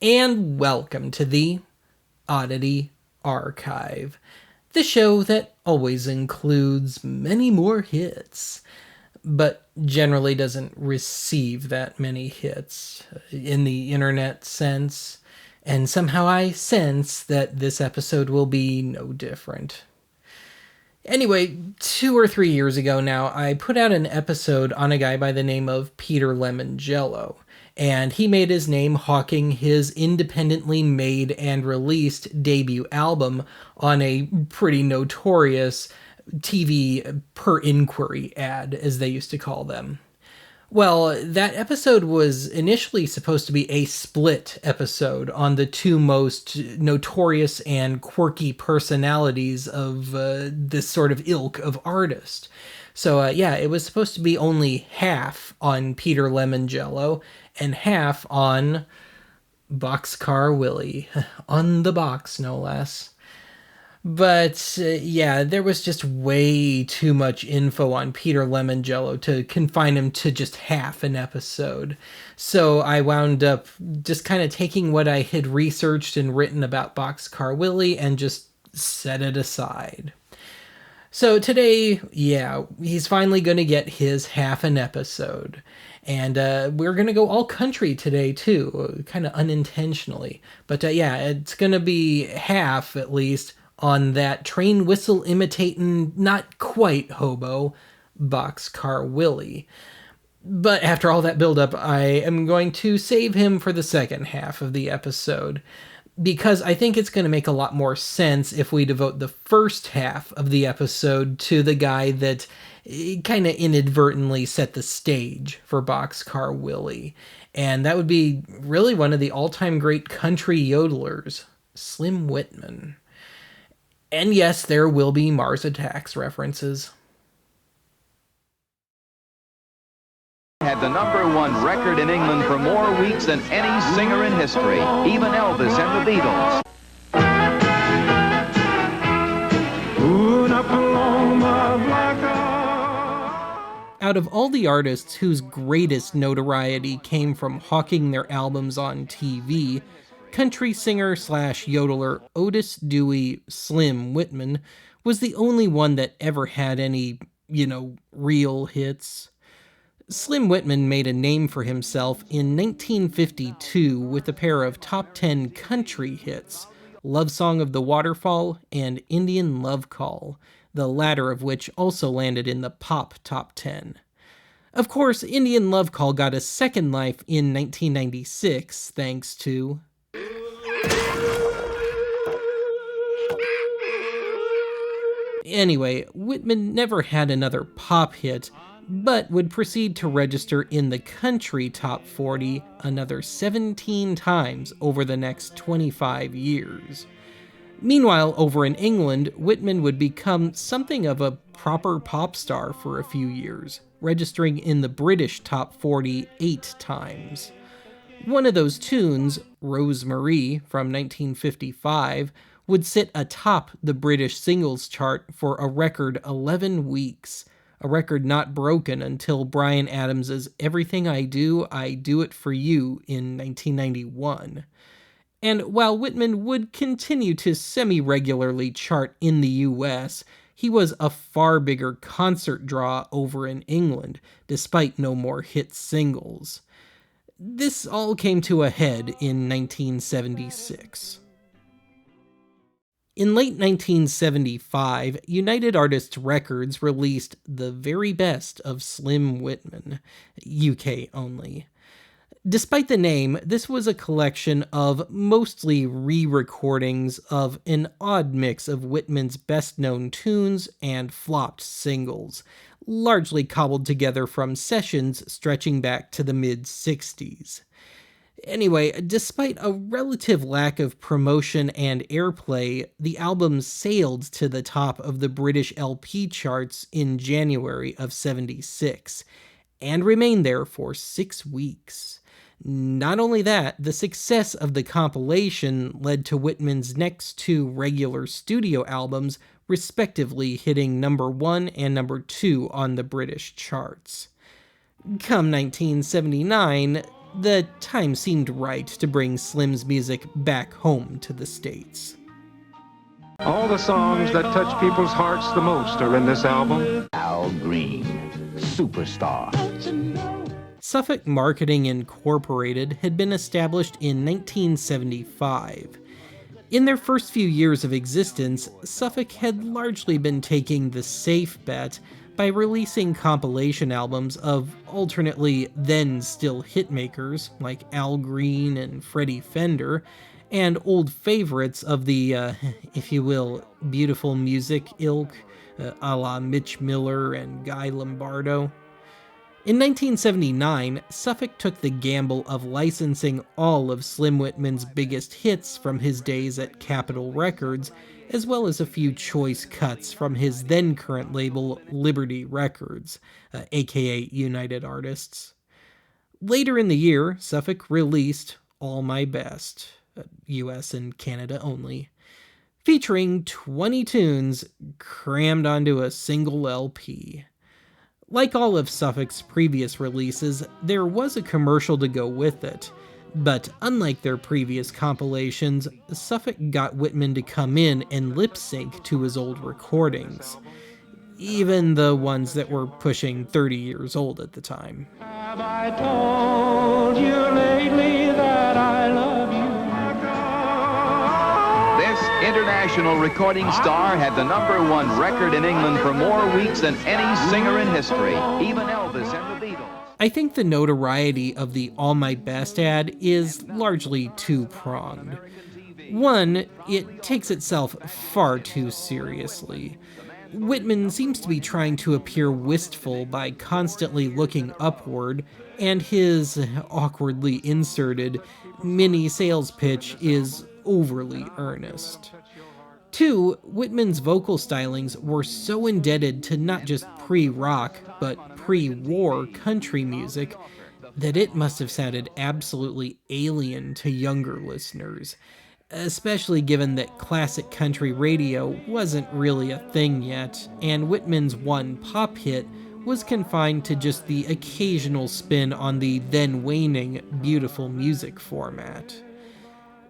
And welcome to the Oddity Archive, the show that always includes many more hits, but generally doesn't receive that many hits in the internet sense. And somehow I sense that this episode will be no different. Anyway, 2 or 3 years ago now, I put out an episode on a guy by the name of Peter Lemongello, and he made his name hawking his independently made and released debut album on a pretty notorious TV per inquiry ad, as they used to call them. Well, that episode was initially supposed to be a split episode on the two most notorious and quirky personalities of this sort of ilk of artist. So, yeah, it was supposed to be only half on Peter Lemongello and half on Boxcar Willie. On the box, no less. But yeah, there was just way too much info on Peter Lemongello to confine him to just half an episode. So I wound up just kind of taking what I had researched and written about Boxcar Willie and just set it aside. So today, yeah, he's finally going to get his half an episode. And we're going to go all country today, too, kind of unintentionally. But yeah, it's going to be half, at least, on that train whistle imitating, not quite hobo, Boxcar Willie. But after all that buildup, I am going to save him for the second half of the episode, because I think it's going to make a lot more sense if we devote the first half of the episode to the guy that kind of inadvertently set the stage for Boxcar Willie. And that would be really one of the all-time great country yodelers, Slim Whitman. And yes, there will be Mars Attacks references. Had the #1 record in England for more weeks than any singer in history, even Elvis and the Beatles. Out of all the artists whose greatest notoriety came from hawking their albums on TV, country singer slash yodeler Otis Dewey Slim Whitman was the only one that ever had any, real hits. Slim Whitman made a name for himself in 1952 with a pair of top 10 country hits, Love Song of the Waterfall and Indian Love Call, the latter of which also landed in the pop top 10. Of course, Indian Love Call got a second life in 1996 thanks to Anyway, Whitman never had another pop hit, but would proceed to register in the country top 40 another 17 times over the next 25 years. Meanwhile, over in England, Whitman would become something of a proper pop star for a few years, registering in the British top 40 8 times. One of those tunes, Rosemarie from 1955, would sit atop the British singles chart for a record 11 weeks, a record not broken until Bryan Adams' Everything I Do It For You in 1991. And while Whitman would continue to semi-regularly chart in the US, he was a far bigger concert draw over in England, despite no more hit singles. This all came to a head in 1976. In late 1975, United Artists Records released The Very Best of Slim Whitman, UK only. Despite the name, this was a collection of mostly re-recordings of an odd mix of Whitman's best-known tunes and flopped singles, largely cobbled together from sessions stretching back to the mid-60s. Anyway, despite a relative lack of promotion and airplay, the album sailed to the top of the British LP charts in January of '76, and remained there for 6 weeks. Not only that, the success of the compilation led to Whitman's next two regular studio albums respectively hitting #1 and #2 on the British charts. Come 1979, The time seemed right to bring Slim's music back home to the States. All the songs that touch people's hearts the most are in this album. Al Green, superstar. Suffolk Marketing Incorporated had been established in 1975. In their first few years of existence, Suffolk had largely been taking the safe bet by releasing compilation albums of alternately then still hitmakers like Al Green and Freddie Fender, and old favorites of the, if you will, beautiful music ilk, a la Mitch Miller and Guy Lombardo. In 1979, Suffolk took the gamble of licensing all of Slim Whitman's biggest hits from his days at Capitol Records, as well as a few choice cuts from his then-current label Liberty Records, aka United Artists. Later in the year, Suffolk released All My Best, US and Canada only, featuring 20 tunes crammed onto a single LP. Like all of Suffolk's previous releases, there was a commercial to go with it, but unlike their previous compilations, Suffolk got Whitman to come in and lip-sync to his old recordings, even the ones that were pushing 30 years old at the time. Have I told you lately that I love you? This international recording star had the #1 record in England for more weeks than any singer in history, even Elvis and the Beatles. I think the notoriety of the All My Best ad is largely two-pronged. One, it takes itself far too seriously. Whitman seems to be trying to appear wistful by constantly looking upward, and his awkwardly inserted mini sales pitch is overly earnest. Two, Whitman's vocal stylings were so indebted to not just pre-rock, but pre-war country music that it must have sounded absolutely alien to younger listeners, especially given that classic country radio wasn't really a thing yet, and Whitman's one pop hit was confined to just the occasional spin on the then waning beautiful music format.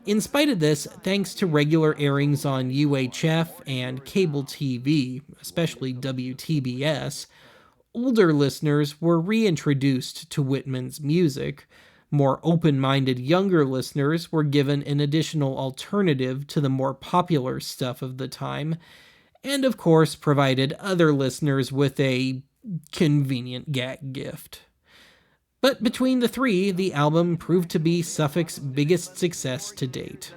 In spite of this, thanks to regular airings on UHF and cable TV, especially WTBS, older listeners were reintroduced to Whitman's music. More open-minded younger listeners were given an additional alternative to the more popular stuff of the time, and of course provided other listeners with a convenient gag gift. But between the three, the album proved to be Suffolk's biggest success to date.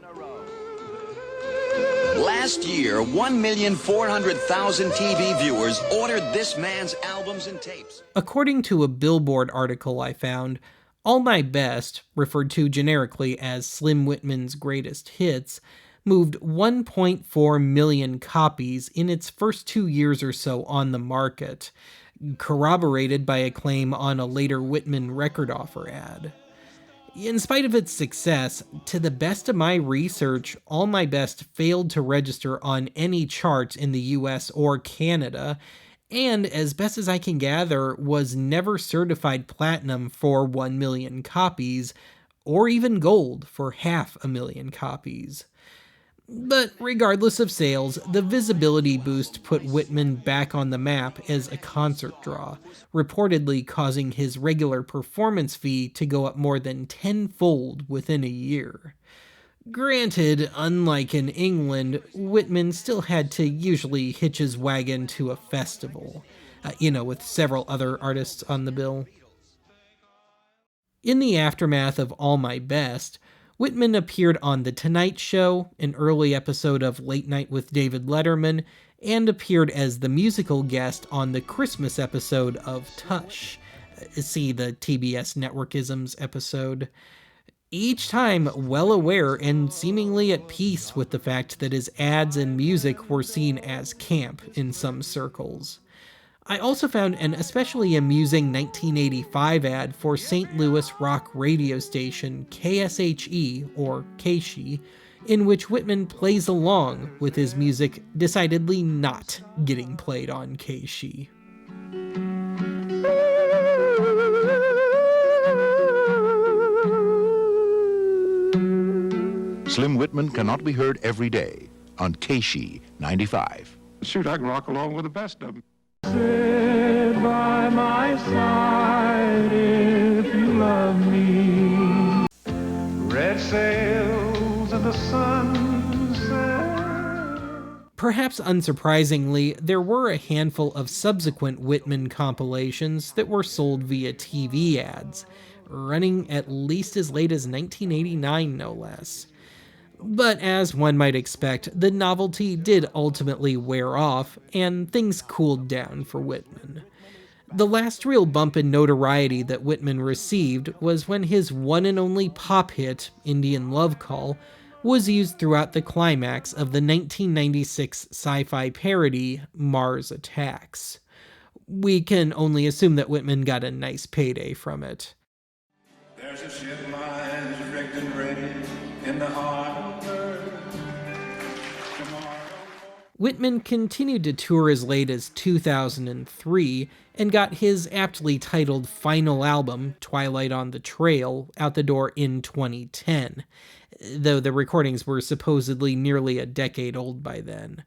Last year, 1,400,000 TV viewers ordered this man's albums and tapes. According to a Billboard article I found, All My Best, referred to generically as Slim Whitman's greatest hits, moved 1.4 million copies in its first 2 years or so on the market, corroborated by a claim on a later Whitman record offer ad. In spite of its success, to the best of my research, All My Best failed to register on any charts in the US or Canada, and as best as I can gather, was never certified platinum for 1 million copies, or even gold for 500,000 copies. But regardless of sales, the visibility boost put Whitman back on the map as a concert draw, reportedly causing his regular performance fee to go up more than tenfold within a year. Granted, unlike in England, Whitman still had to usually hitch his wagon to a festival, with several other artists on the bill. In the aftermath of All My Best, Whitman appeared on The Tonight Show, an early episode of Late Night with David Letterman, and appeared as the musical guest on the Christmas episode of Tush. See the TBS Networkisms episode. Each time well aware and seemingly at peace with the fact that his ads and music were seen as camp in some circles. I also found an especially amusing 1985 ad for St. Louis rock radio station KSHE, or KSHE, in which Whitman plays along with his music decidedly not getting played on KSHE. Slim Whitman cannot be heard every day on KSHE 95. Shoot, I can rock along with the best of them. Sit by my side if you love me. Red sails in the sunset. Perhaps unsurprisingly, there were a handful of subsequent Whitman compilations that were sold via TV ads, running at least as late as 1989, no less. But as one might expect, the novelty did ultimately wear off, and things cooled down for Whitman. The last real bump in notoriety that Whitman received was when his one and only pop hit, Indian Love Call, was used throughout the climax of the 1996 sci-fi parody Mars Attacks. We can only assume that Whitman got a nice payday from it. There's a ship lies rigged and ready in the heart of earth. Tomorrow. Whitman continued to tour as late as 2003 and got his aptly titled final album, Twilight on the Trail, out the door in 2010, though the recordings were supposedly nearly a decade old by then.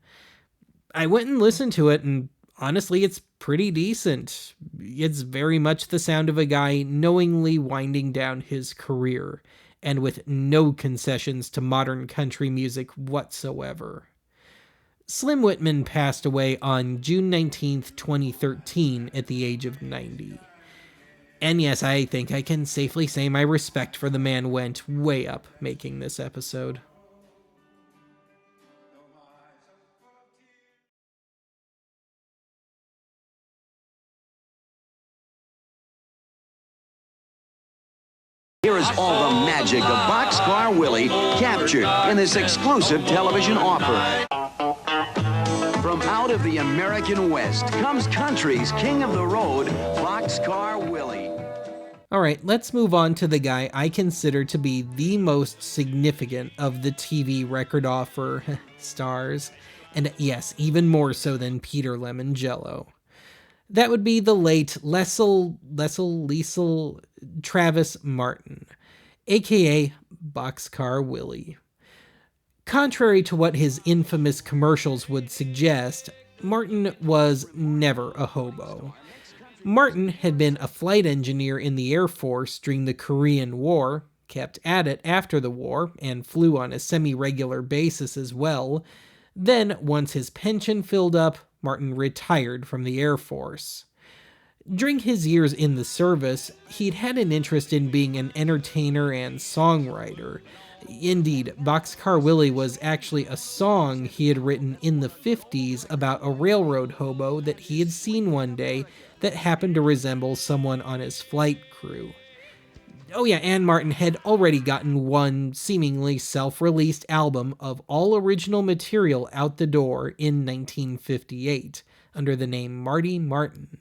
I went and listened to it, and honestly, it's pretty decent. It's very much the sound of a guy knowingly winding down his career, and with no concessions to modern country music whatsoever. Slim Whitman passed away on June 19th, 2013, at the age of 90. And yes, I think I can safely say my respect for the man went way up making this episode. Here is all the magic of Boxcar Willie captured in this exclusive television offer. From out of the American West comes country's king of the road, Boxcar Willie. Alright, let's move on to the guy I consider to be the most significant of the TV record offer stars, and yes, even more so than Peter Lemongello. That would be the late Liesl Travis Martin, aka Boxcar Willie. Contrary to what his infamous commercials would suggest, Martin was never a hobo. Martin had been a flight engineer in the Air Force during the Korean War, kept at it after the war, and flew on a semi-regular basis as well. Then, once his pension filled up, Martin retired from the Air Force. During his years in the service, he'd had an interest in being an entertainer and songwriter. Indeed, Boxcar Willie was actually a song he had written in the 50s about a railroad hobo that he had seen one day that happened to resemble someone on his flight crew. Oh yeah, and Martin had already gotten one seemingly self-released album of all original material out the door in 1958, under the name Marty Martin.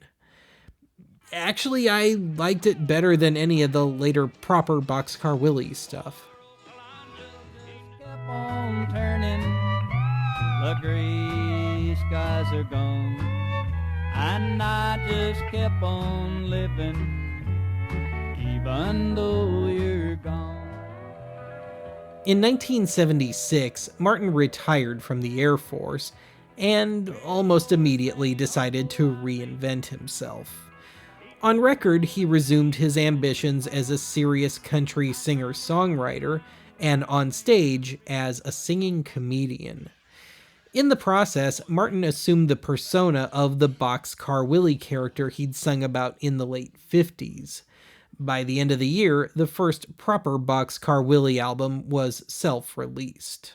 Actually, I liked it better than any of the later proper Boxcar Willie stuff. Kept on turning, the gray skies are gone, and I just kept on living, even though you're gone. In 1976, Martin retired from the Air Force and almost immediately decided to reinvent himself. On record, he resumed his ambitions as a serious country singer-songwriter, and on stage as a singing comedian. In the process, Martin assumed the persona of the Boxcar Willie character he'd sung about in the late 50s. By the end of the year, the first proper Boxcar Willie album was self-released.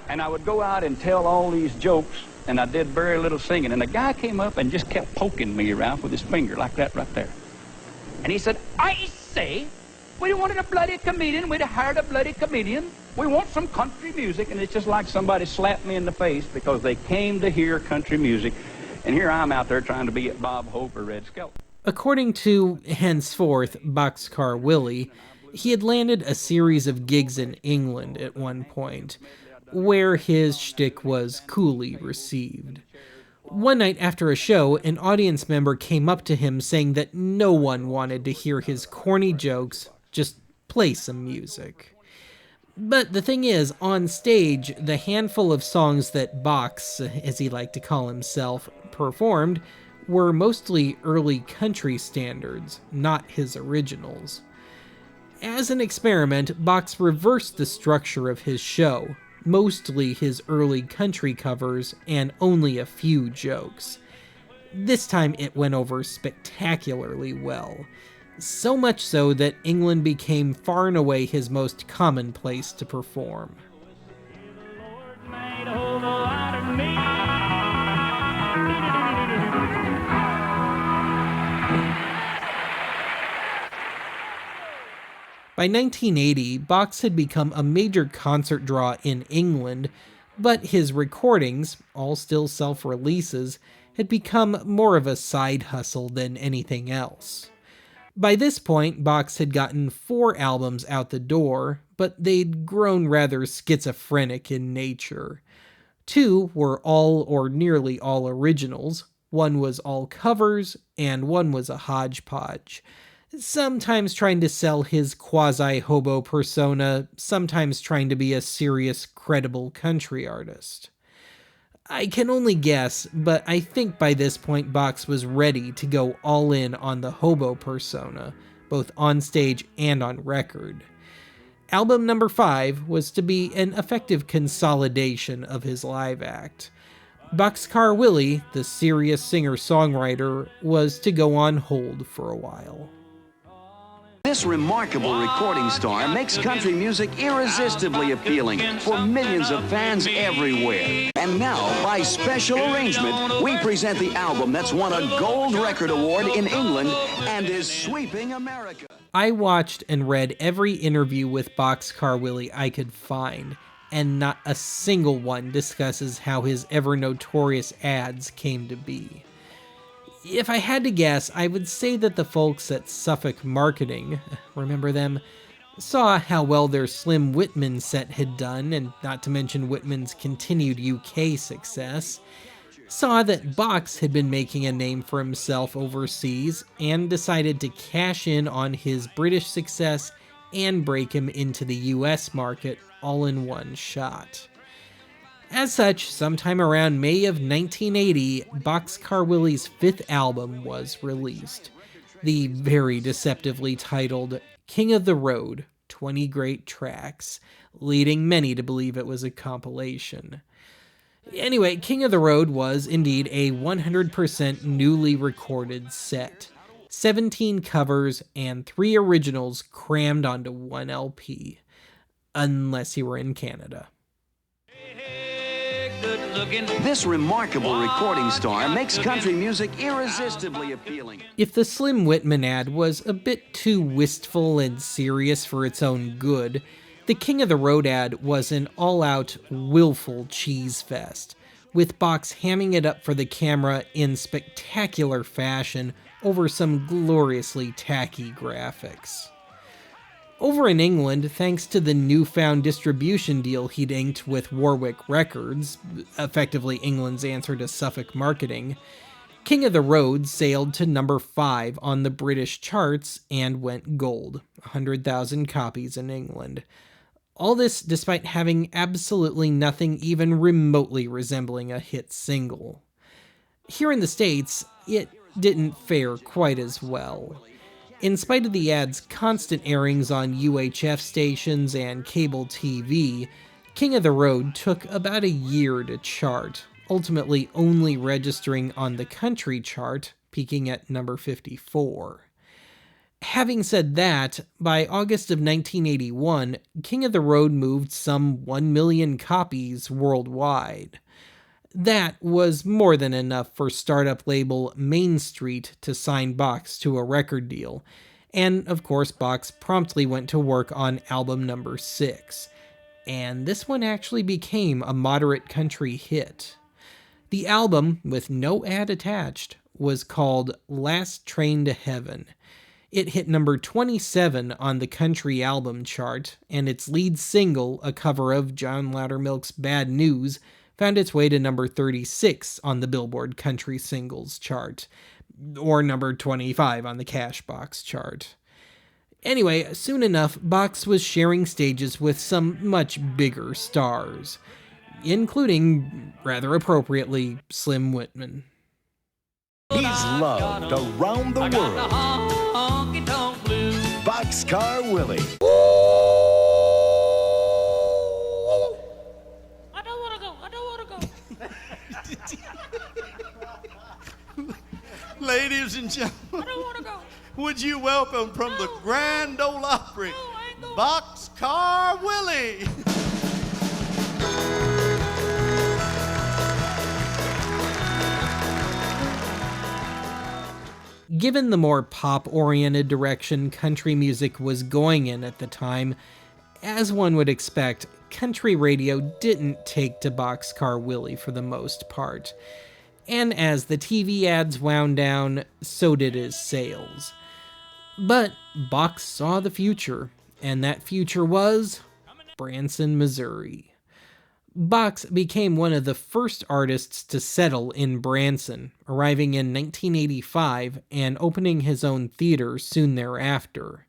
And I would go out and tell all these jokes, and I did very little singing. And a guy came up and just kept poking me around with his finger like that right there. And he said, I say, we wanted a bloody comedian. We'd hired a bloody comedian. We want some country music. And it's just like somebody slapped me in the face because they came to hear country music. And here I'm out there trying to be at Bob Hope or Red Skelton. According to, henceforth, Boxcar Willie, he had landed a series of gigs in England at one point, where his shtick was coolly received. One night after a show, an audience member came up to him saying that no one wanted to hear his corny jokes, just play some music. But the thing is, on stage, the handful of songs that Box, as he liked to call himself, performed were mostly early country standards, not his originals. As an experiment, Box reversed the structure of his show, mostly his early country covers and only a few jokes. This time it went over spectacularly well. So much so that England became far and away his most common place to perform. By 1980, Box had become a major concert draw in England, but his recordings, all still self-releases, had become more of a side hustle than anything else. By this point, Box had gotten 4 albums out the door, but they'd grown rather schizophrenic in nature. 2 were all or nearly all originals, 1 was all covers, and 1 was a hodgepodge. Sometimes trying to sell his quasi-hobo persona, sometimes trying to be a serious, credible country artist. I can only guess, but I think by this point Box was ready to go all in on the hobo persona, both on stage and on record. Album number 5 was to be an effective consolidation of his live act. Boxcar Willie, the serious singer-songwriter, was to go on hold for a while. This remarkable recording star makes country music irresistibly appealing for millions of fans everywhere. And now, by special arrangement, we present the album that's won a gold record award in England and is sweeping America. I watched and read every interview with Boxcar Willie I could find, and not a single one discusses how his ever-notorious ads came to be. If I had to guess, I would say that the folks at Suffolk Marketing, remember them, saw how well their Slim Whitman set had done, and not to mention Whitman's continued UK success, saw that Box had been making a name for himself overseas, and decided to cash in on his British success and break him into the US market all in one shot. As such, sometime around May of 1980, Boxcar Willie's 5th album was released, the very deceptively titled King of the Road, 20 Great Tracks, leading many to believe it was a compilation. Anyway, King of the Road was indeed a 100% newly recorded set, 17 covers and 3 originals crammed onto one LP, unless you were in Canada. This remarkable recording star makes country music irresistibly appealing. If the Slim Whitman ad was a bit too wistful and serious for its own good, the King of the Road ad was an all-out, willful cheese fest, with Box hamming it up for the camera in spectacular fashion over some gloriously tacky graphics. Over in England, thanks to the newfound distribution deal he'd inked with Warwick Records, effectively England's answer to Suffolk Marketing, King of the Road sailed to number 5 on the British charts and went gold, 100,000 copies in England. All this despite having absolutely nothing even remotely resembling a hit single. Here in the States, it didn't fare quite as well. In spite of the ad's constant airings on UHF stations and cable TV, King of the Road took about a year to chart, ultimately only registering on the country chart, peaking at number 54. Having said that, by August of 1981, King of the Road moved some 1 million copies worldwide. That was more than enough for startup label Main Street to sign Box to a record deal, and of course Box promptly went to work on album number 6, and this one actually became a moderate country hit. The album, with no ad attached, was called Last Train to Heaven. It hit number 27 on the country album chart, and its lead single, a cover of John Loudermilk's Bad News, found its way to number 36 on the Billboard Country Singles chart, or number 25 on the Cashbox chart. Anyway, soon enough, Box was sharing stages with some much bigger stars, including, rather appropriately, Slim Whitman. He's loved around the world. Boxcar Willie. I don't want to go. Ladies and gentlemen, I don't want to go. would you welcome from the Grand Ole Opry, Boxcar Willie. Given the more pop-oriented direction country music was going in at the time, as one would expect, country radio didn't take to Boxcar Willie for the most part. And as the TV ads wound down, so did his sales. But Box saw the future, and that future was Branson, Missouri. Box became one of the first artists to settle in Branson, arriving in 1985 and opening his own theater soon thereafter.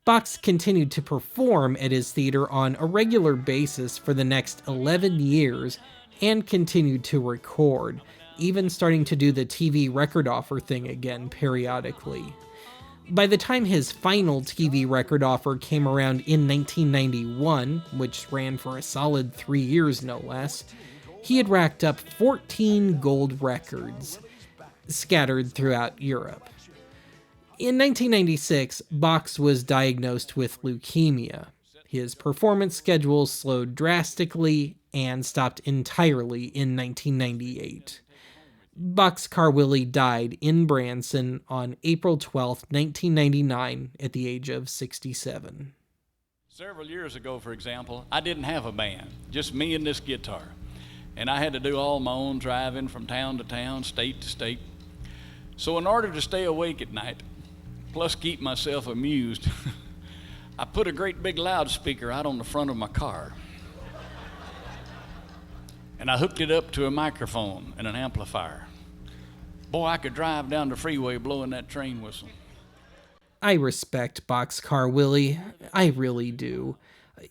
Box continued to perform at his theater on a regular basis for the next 11 years and continued to record, even starting to do the TV record offer thing again periodically. By the time his final TV record offer came around in 1991, which ran for a solid 3 years no less, he had racked up 14 gold records, scattered throughout Europe. In 1996, Box was diagnosed with leukemia. His performance schedule slowed drastically and stopped entirely in 1998. Boxcar Willie died in Branson on April 12, 1999, at the age of 67. Several years ago, for example, I didn't have a band, just me and this guitar. And I had to do all my own driving from town to town, state to state. So in order to stay awake at night, plus keep myself amused, I put a great big loudspeaker out on the front of my car. And I hooked it up to a microphone and an amplifier. Boy, I could drive down the freeway blowing that train whistle. I respect Boxcar Willie. I really do.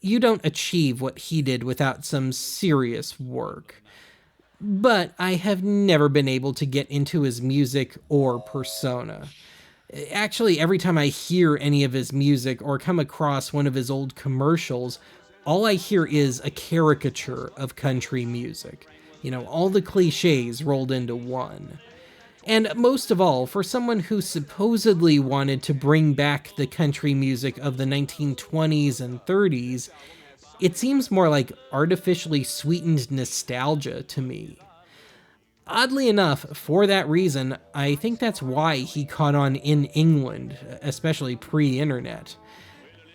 You don't achieve what he did without some serious work. But I have never been able to get into his music or persona. Actually, every time I hear any of his music or come across one of his old commercials, all I hear is a caricature of country music. You know, all the cliches rolled into one. And most of all, for someone who supposedly wanted to bring back the country music of the 1920s and 30s, it seems more like artificially sweetened nostalgia to me. Oddly enough, for that reason, I think that's why he caught on in England, especially pre-internet.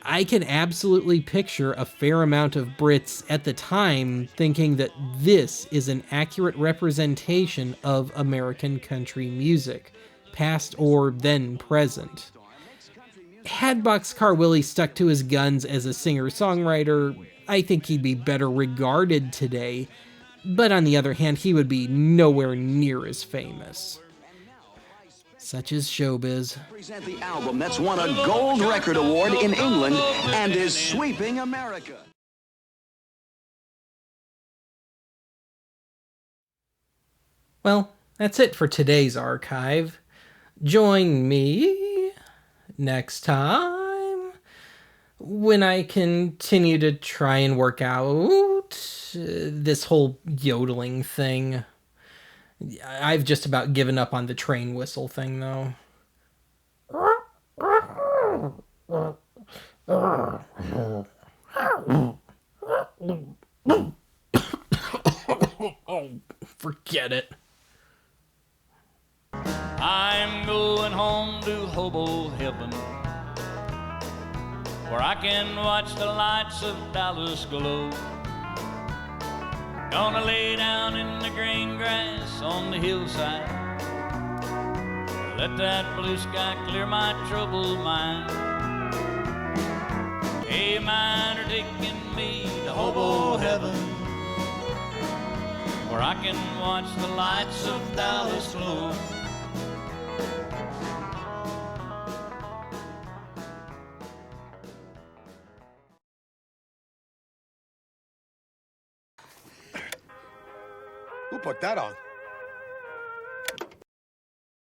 I can absolutely picture a fair amount of Brits at the time thinking that this is an accurate representation of American country music, past or then present. Had Boxcar Willie stuck to his guns as a singer-songwriter, I think he'd be better regarded today, but on the other hand, he would be nowhere near as famous. Such is showbiz. Present the album that's won a gold record award in England and is sweeping America. Well, that's it for today's archive. Join me next time when I continue to try and work out this whole yodeling thing. I've just about given up on the train whistle thing, though. Forget it. I'm going home to hobo heaven, where I can watch the lights of Dallas glow. Gonna lay down in the green grass on the hillside, let that blue sky clear my troubled mind. Hey, mine are taking me to hobo heaven, where I can watch the lights of Dallas glow. that on